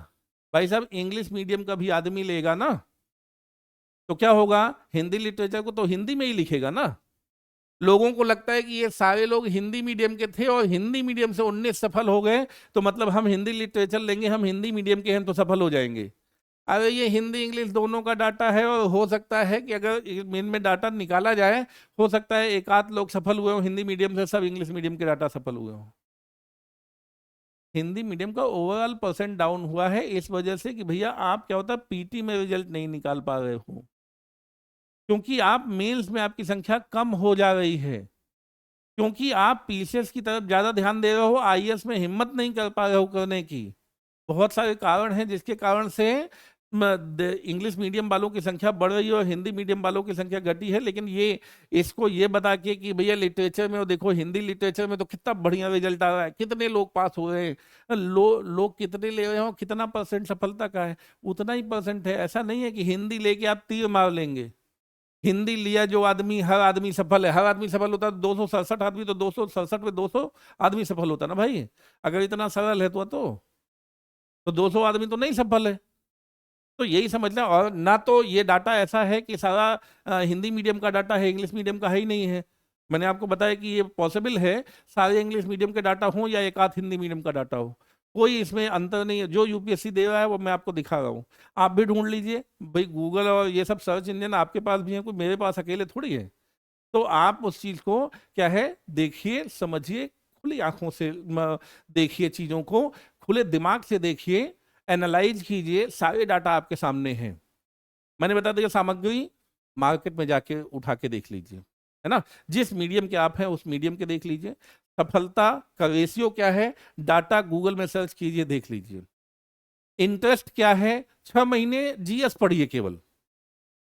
भाई साहब इंग्लिश मीडियम का भी आदमी लेगा ना, तो क्या होगा, हिंदी लिटरेचर को तो हिंदी में ही लिखेगा ना। लोगों को लगता है कि ये सारे लोग हिंदी मीडियम के थे और हिंदी मीडियम से 19 सफल हो गए, तो मतलब हम हिंदी लिटरेचर लेंगे, हम हिंदी मीडियम के हैं तो सफल हो जाएंगे। अरे ये हिंदी इंग्लिश दोनों का डाटा है, और हो सकता है कि अगर इनमें डाटा निकाला जाए, हो सकता है एक आध लोग सफल हुए हो हिंदी मीडियम से, सब इंग्लिश मीडियम के डाटा सफल हुए हो। हिंदी मीडियम का ओवरऑल परसेंट डाउन हुआ है इस वजह से कि भैया आप क्या होता है पीटी में रिजल्ट नहीं निकाल पा रहे हो, क्योंकि आप मेंस में आपकी संख्या कम हो जा रही है, क्योंकि आप पीसीएस की तरफ ज्यादा ध्यान दे रहे हो, आईएएस में हिम्मत नहीं कर पा रहे हो करने की। बहुत सारे कारण हैं जिसके कारण से इंग्लिश मीडियम वालों की संख्या बढ़ रही है और हिंदी मीडियम वालों की संख्या घटी है। लेकिन ये इसको ये बता के कि भैया लिटरेचर में, और देखो हिंदी लिटरेचर में तो कितना बढ़िया रिजल्ट आ रहा है, कितने लोग पास हो रहे हैं, लोग कितने ले रहे हो, कितना परसेंट सफलता का है, उतना ही परसेंट है। ऐसा नहीं है कि हिंदी लेके आप तीर मार लेंगे। हिंदी लिया जो आदमी, हर आदमी सफल है, हर आदमी सफल होता है, 267 आदमी तो 267 में 200 आदमी सफल होता ना भाई। अगर इतना सरल है तो 200 आदमी तो नहीं सफल है। तो यही समझना। और ना तो ये डाटा ऐसा है कि सारा हिंदी मीडियम का डाटा है, इंग्लिश मीडियम का है ही नहीं है। मैंने आपको बताया कि ये पॉसिबल है सारे इंग्लिश मीडियम के डाटा हो या एक आध हिंदी मीडियम का डाटा हो, कोई इसमें अंतर नहीं है। जो यूपीएससी दे रहा है वो मैं आपको दिखा रहा हूँ, आप भी ढूंढ लीजिए भाई, गूगल और ये सब सर्च इंजन आपके पास भी है, कोई मेरे पास अकेले थोड़ी है। तो आप उस चीज को क्या है देखिए, समझिए, खुली आंखों से देखिए, चीजों को खुले दिमाग से देखिए, एनालाइज कीजिए, सारे डाटा आपके सामने हैं। मैंने बता दिया, सामग्री मार्केट में जाके उठा के देख लीजिए, है ना, जिस मीडियम के आप हैं उस मीडियम के देख लीजिए। सफलता का रेशियो क्या है, डाटा गूगल में सर्च कीजिए, देख लीजिए। इंटरेस्ट क्या है, 6 महीने जीएस पढ़िए केवल,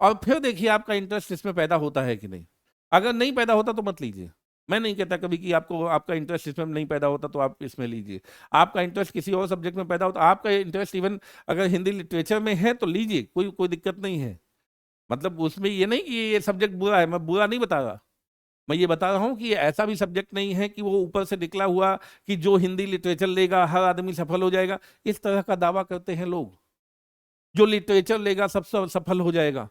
और फिर देखिए आपका इंटरेस्ट इसमें पैदा होता है कि नहीं। अगर नहीं पैदा होता तो मत लीजिए। मैं नहीं कहता कभी कि आपको आपका इंटरेस्ट इसमें नहीं पैदा होता तो आप इसमें लीजिए। आपका इंटरेस्ट किसी और सब्जेक्ट में पैदा होता, आपका इंटरेस्ट इवन अगर हिंदी लिटरेचर में है तो लीजिए, कोई कोई दिक्कत नहीं है। मतलब उसमें ये नहीं कि ये सब्जेक्ट बुरा है, मैं बुरा नहीं बता रहा। मैं ये बता रहा हूँ कि ये ऐसा भी सब्जेक्ट नहीं है कि वो ऊपर से निकला हुआ कि जो हिंदी लिटरेचर लेगा हर आदमी सफल हो जाएगा, इस तरह का दावा करते हैं लोग। जो लिटरेचर लेगा सब सफल हो जाएगा।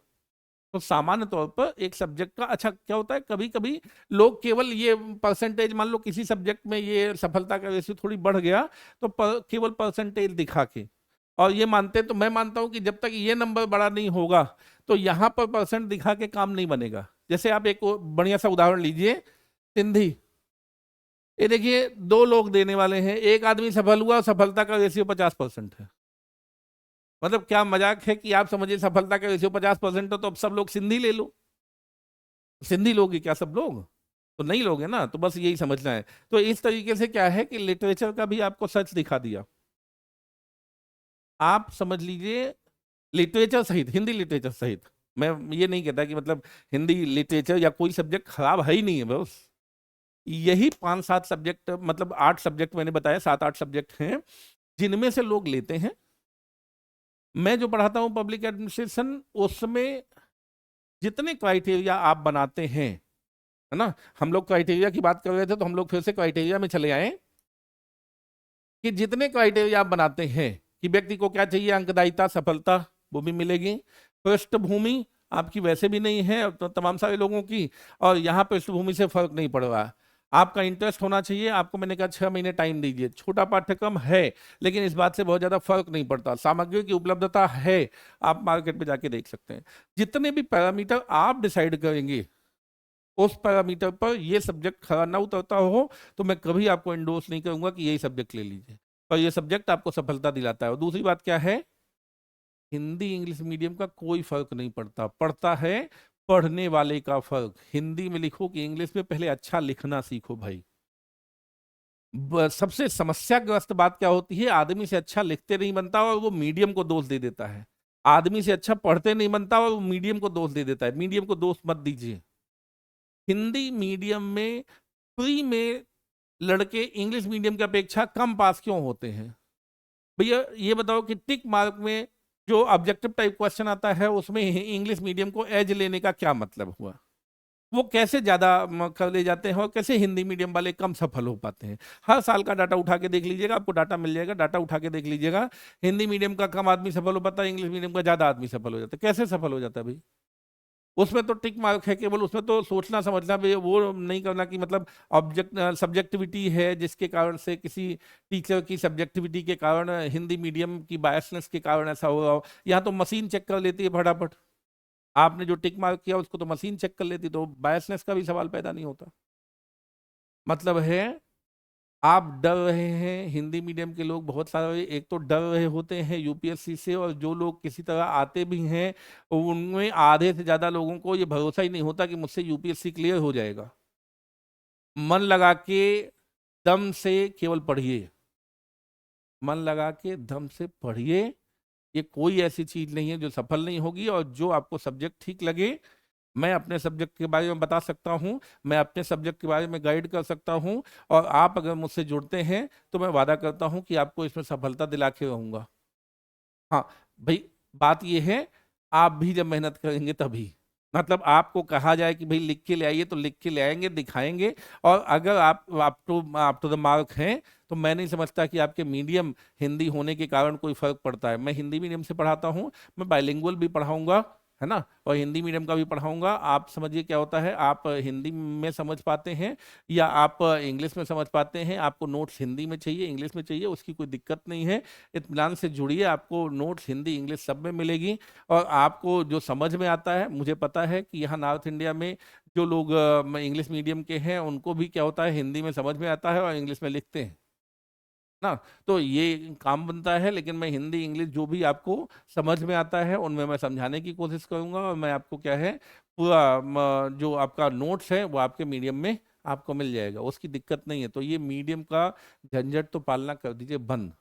तो सामान्य तौर पर एक सब्जेक्ट का अच्छा क्या होता है, कभी कभी लोग केवल ये परसेंटेज, मान लो किसी सब्जेक्ट में ये सफलता का रेशियो थोड़ी बढ़ गया, तो केवल परसेंटेज दिखा के और ये मानते हैं। तो मैं मानता हूं कि जब तक ये नंबर बड़ा नहीं होगा तो यहां पर परसेंट दिखा के काम नहीं बनेगा। जैसे आप एक बढ़िया सा उदाहरण लीजिए, सिंधी। ये देखिए, 2 लोग देने वाले हैं, एक आदमी सफल हुआ, सफलता का रेशियो 50% है। मतलब क्या मजाक है कि आप समझिए सफलता का रेशियो 50% हो तो अब सब लोग सिंधी ले लो। सिंधी लोग ही क्या सब लोग तो नहीं लोग है ना, तो बस यही समझना है। तो इस तरीके से क्या है कि लिटरेचर का भी आपको सच दिखा दिया। आप समझ लीजिए, लिटरेचर सहित, हिंदी लिटरेचर सहित, मैं ये नहीं कहता कि मतलब हिंदी लिटरेचर या कोई सब्जेक्ट खराब है ही नहीं है, बस यही 5-7 सब्जेक्ट, मतलब 8 सब्जेक्ट मैंने बताया, 7-8 सब्जेक्ट हैं जिनमें से लोग लेते हैं। मैं जो पढ़ाता हूँ पब्लिक एडमिनिस्ट्रेशन, उसमें जितने क्राइटेरिया आप बनाते हैं, है ना, हम लोग क्राइटेरिया की बात कर रहे थे तो हम लोग फिर से क्राइटेरिया में चले आए कि जितने क्राइटेरिया आप बनाते हैं कि व्यक्ति को क्या चाहिए, अंकदायिता, सफलता, वो भी मिलेगी। पृष्ठभूमि आपकी वैसे भी नहीं है तो तमाम सारे लोगों की, और यहाँ पृष्ठभूमि से फर्क नहीं पड़ रहा। आपका इंटरेस्ट होना चाहिए। आपको मैंने कहा 6 महीने टाइम दीजिए, छोटा पाठ्यक्रम है लेकिन इस बात से बहुत ज्यादा फर्क नहीं पड़ता। सामग्री की उपलब्धता है, आप मार्केट में जाके देख सकते हैं। जितने भी पैरामीटर आप डिसाइड करेंगे उस पैरामीटर पर ये सब्जेक्ट खरा ना उतरता हो तो मैं कभी आपको इंडोर्स नहीं करूंगा कि यही सब्जेक्ट ले लीजिए, पर ये सब्जेक्ट आपको सफलता दिलाता है। और दूसरी बात क्या है, हिंदी इंग्लिश मीडियम का कोई फर्क नहीं पड़ता, पड़ता है पढ़ने वाले का फर्क। हिंदी में लिखो कि इंग्लिश में, पहले अच्छा लिखना सीखो भाई। सबसे समस्याग्रस्त बात क्या होती है, आदमी से अच्छा लिखते नहीं बनता और वो मीडियम को दोष दे देता है। आदमी से अच्छा पढ़ते नहीं बनता और वो मीडियम को दोष दे देता है। मीडियम को दोष मत दीजिए। हिंदी मीडियम में प्री में लड़के इंग्लिश मीडियम की अपेक्षा कम पास क्यों होते हैं? भैया ये बताओ कि टिक मार्क में जो ऑब्जेक्टिव टाइप क्वेश्चन आता है उसमें इंग्लिश मीडियम को एज लेने का क्या मतलब हुआ? वो कैसे ज्यादा कर ले जाते हैं और कैसे हिंदी मीडियम वाले कम सफल हो पाते हैं। हर साल का डाटा उठा के देख लीजिएगा, आपको डाटा मिल जाएगा, डाटा उठा के देख लीजिएगा। हिंदी मीडियम का कम आदमी सफल हो पाता है, इंग्लिश मीडियम का ज्यादा आदमी सफल हो जाता है। कैसे सफल हो जाता है भाई? उसमें तो टिक मार्क है केवल, उसमें तो सोचना समझना भी वो नहीं करना कि मतलब ऑब्जेक्ट सब्जेक्टिविटी है जिसके कारण से किसी टीचर की सब्जेक्टिविटी के कारण, हिंदी मीडियम की बायसनेस के कारण ऐसा हो रहा हो। यहाँ तो मशीन चेक कर लेती है फटाफट। आपने जो टिक मार्क किया उसको तो मशीन चेक कर लेती, तो बायसनेस का भी सवाल पैदा नहीं होता। मतलब है आप डर रहे हैं, हिंदी मीडियम के लोग बहुत सारे एक तो डर रहे होते हैं यूपीएससी से, और जो लोग किसी तरह आते भी हैं उनमें आधे से ज्यादा लोगों को ये भरोसा ही नहीं होता कि मुझसे यूपीएससी क्लियर हो जाएगा। मन लगा के दम से केवल पढ़िए, मन लगा के दम से पढ़िए। ये कोई ऐसी चीज नहीं है जो सफल नहीं होगी, और जो आपको सब्जेक्ट ठीक लगे, मैं अपने सब्जेक्ट के बारे में बता सकता हूँ, मैं अपने सब्जेक्ट के बारे में गाइड कर सकता हूँ, और आप अगर मुझसे जुड़ते हैं तो मैं वादा करता हूँ कि आपको इसमें सफलता दिला के रहूंगा। हाँ भाई, बात ये है, आप भी जब मेहनत करेंगे तभी, मतलब आपको कहा जाए कि भाई लिख के ले आइए तो लिख के ले आएंगे, दिखाएंगे। और अगर आप टू द मार्क हैं, तो मैं नहीं समझता कि आपके मीडियम हिंदी होने के कारण कोई फर्क पड़ता है। मैं हिंदी मीडियम से पढ़ाता हूँ, मैं बाइलिंगुअल भी पढ़ाऊंगा, है ना, और हिंदी मीडियम का भी पढ़ाऊंगा। आप समझिए क्या होता है, आप हिंदी में समझ पाते हैं या आप इंग्लिश में समझ पाते हैं, आपको नोट्स हिंदी में चाहिए इंग्लिश में चाहिए, उसकी कोई दिक्कत नहीं है। इत्मीनान से जुड़िए, आपको नोट्स हिंदी इंग्लिश सब में मिलेगी। और आपको जो समझ में आता है, मुझे पता है कि यहाँ नॉर्थ इंडिया में जो लोग इंग्लिश मीडियम के हैं उनको भी क्या होता है, हिंदी में समझ में आता है और इंग्लिश में लिखते हैं ना। तो ये काम बनता है, लेकिन मैं हिंदी इंग्लिश जो भी आपको समझ में आता है उनमें मैं समझाने की कोशिश करूंगा, और मैं आपको क्या है पूरा जो आपका नोट्स है वो आपके मीडियम में आपको मिल जाएगा, उसकी दिक्कत नहीं है। तो ये मीडियम का झंझट तो पालना कर दीजिए बंद,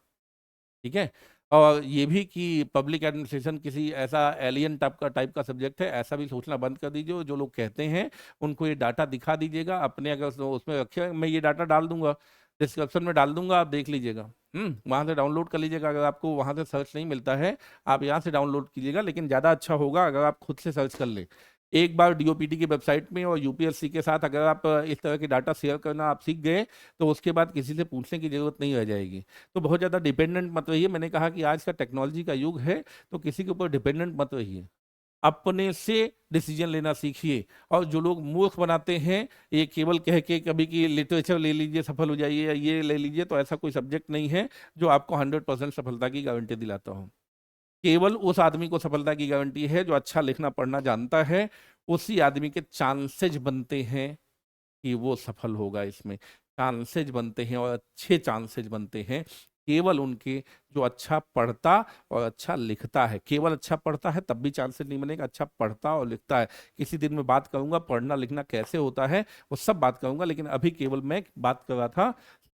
ठीक है। और ये भी कि पब्लिक एडमिनिस्ट्रेशन किसी ऐसा एलियन टाइप का सब्जेक्ट है, ऐसा भी सोचना बंद कर दीजिए। जो लोग कहते हैं उनको ये डाटा दिखा दीजिएगा अपने, अगर उसमें रखे, मैं ये डाटा डाल दूंगा, डिस्क्रिप्शन में डाल दूंगा, आप देख लीजिएगा। वहां से डाउनलोड कर लीजिएगा। अगर आपको वहां से सर्च नहीं मिलता है, आप यहाँ से डाउनलोड कीजिएगा, लेकिन ज़्यादा अच्छा होगा अगर आप खुद से सर्च कर ले। एक बार डीओपीटी की वेबसाइट में और यूपीएससी के साथ अगर आप इस तरह के डाटा शेयर करना आप सीख गए, तो उसके बाद किसी से पूछने की जरूरत नहीं रह जाएगी। तो बहुत ज़्यादा डिपेंडेंट मत रहिए। मैंने कहा कि आज का टेक्नोलॉजी का युग है, तो किसी के ऊपर डिपेंडेंट मत रहिए, अपने से डिसीजन लेना सीखिए। और जो लोग मूर्ख बनाते हैं ये केवल कह के कभी कि लिटरेचर ले लीजिए सफल हो जाइए या ये ले लीजिए, तो ऐसा कोई सब्जेक्ट नहीं है जो आपको 100% सफलता की गारंटी दिलाता हो। केवल उस आदमी को सफलता की गारंटी है जो अच्छा लिखना पढ़ना जानता है, उसी आदमी के चांसेज बनते हैं कि वो सफल होगा। इसमें चांसेज बनते हैं और अच्छे चांसेज बनते हैं केवल उनके जो अच्छा पढ़ता और अच्छा लिखता है। केवल अच्छा पढ़ता है तब भी चांसेस नहीं बनेगा, अच्छा पढ़ता और लिखता है। किसी दिन मैं बात करूंगा पढ़ना लिखना कैसे होता है, वो सब बात करूंगा, लेकिन अभी केवल मैं बात कर रहा था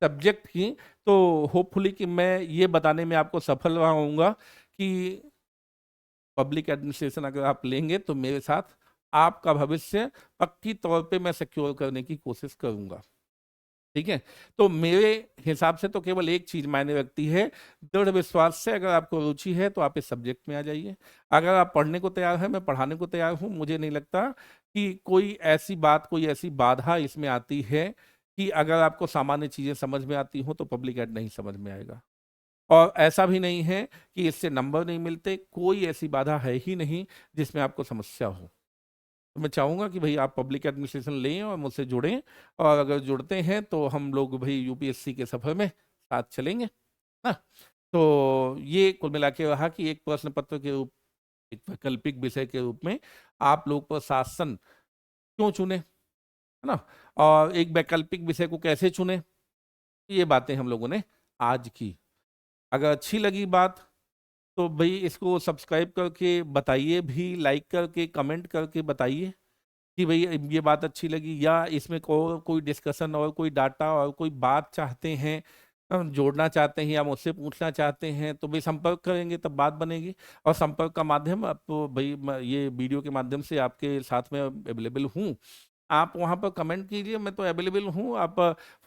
सब्जेक्ट की। तो होपफुली कि मैं ये बताने में आपको सफल रहा होऊंगा कि पब्लिक एडमिनिस्ट्रेशन अगर आप लेंगे तो मेरे साथ आपका भविष्य पक्की तौर पे मैं सिक्योर करने की कोशिश करूंगा, ठीक है। तो मेरे हिसाब से तो केवल एक चीज मायने रखती है, दृढ़ विश्वास से अगर आपको रुचि है तो आप इस सब्जेक्ट में आ जाइए। अगर आप पढ़ने को तैयार है, मैं पढ़ाने को तैयार हूँ। मुझे नहीं लगता कि कोई ऐसी बात, कोई ऐसी बाधा इसमें आती है कि अगर आपको सामान्य चीजें समझ में आती हो तो पब्लिक एड नहीं समझ में आएगा। और ऐसा भी नहीं है कि इससे नंबर नहीं मिलते, कोई ऐसी बाधा है ही नहीं जिसमें आपको समस्या हो। तो मैं चाहूंगा कि भाई आप पब्लिक एडमिनिस्ट्रेशन लें और मुझसे जुड़ें, और अगर जुड़ते हैं तो हम लोग भाई यूपीएससी के सफर में साथ चलेंगे ना। तो ये कुल मिला के रहा कि एक प्रश्न पत्र के रूप, एक वैकल्पिक विषय के रूप में आप लोग प्रशासन क्यों चुने, है ना, और एक वैकल्पिक विषय को कैसे चुने, ये बातें हम लोगों ने आज की। अगर अच्छी लगी बात तो भाई इसको सब्सक्राइब करके बताइए भी, लाइक करके कमेंट करके बताइए कि भाई ये बात अच्छी लगी, या इसमें कोई डिस्कशन और कोई डाटा और कोई बात चाहते हैं, जोड़ना चाहते हैं या मुझसे पूछना चाहते हैं, तो भाई संपर्क करेंगे तब बात बनेगी। और संपर्क का माध्यम अब तो भाई ये वीडियो के माध्यम से आपके साथ में अवेलेबल हूँ। आप वहाँ पर कमेंट कीजिए, मैं तो अवेलेबल हूँ। आप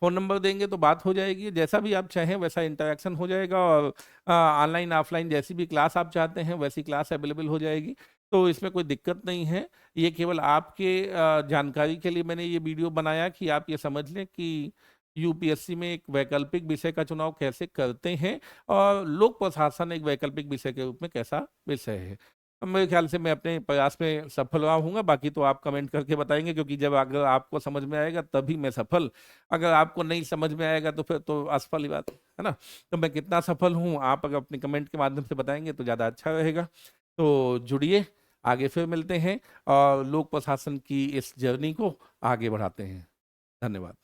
फ़ोन नंबर देंगे तो बात हो जाएगी, जैसा भी आप चाहें वैसा इंटरेक्शन हो जाएगा। और ऑनलाइन ऑफलाइन जैसी भी क्लास आप चाहते हैं वैसी क्लास अवेलेबल हो जाएगी। तो इसमें कोई दिक्कत नहीं है। ये केवल आपके जानकारी के लिए मैंने ये वीडियो बनाया कि आप ये समझ लें कि यूपीएससी में एक वैकल्पिक विषय का चुनाव कैसे करते हैं और लोक प्रशासन एक वैकल्पिक विषय के रूप में कैसा विषय है। मेरे ख्याल से मैं अपने प्रयास में सफल रहा हूँगा, बाकी तो आप कमेंट करके बताएंगे, क्योंकि जब अगर आपको समझ में आएगा तभी मैं सफल, अगर आपको नहीं समझ में आएगा तो फिर तो असफल ही बात है ना। तो मैं कितना सफल हूँ आप अगर अपने कमेंट के माध्यम से बताएंगे तो ज़्यादा अच्छा रहेगा। तो जुड़िए, आगे फिर मिलते हैं और लोक प्रशासन की इस जर्नी को आगे बढ़ाते हैं। धन्यवाद।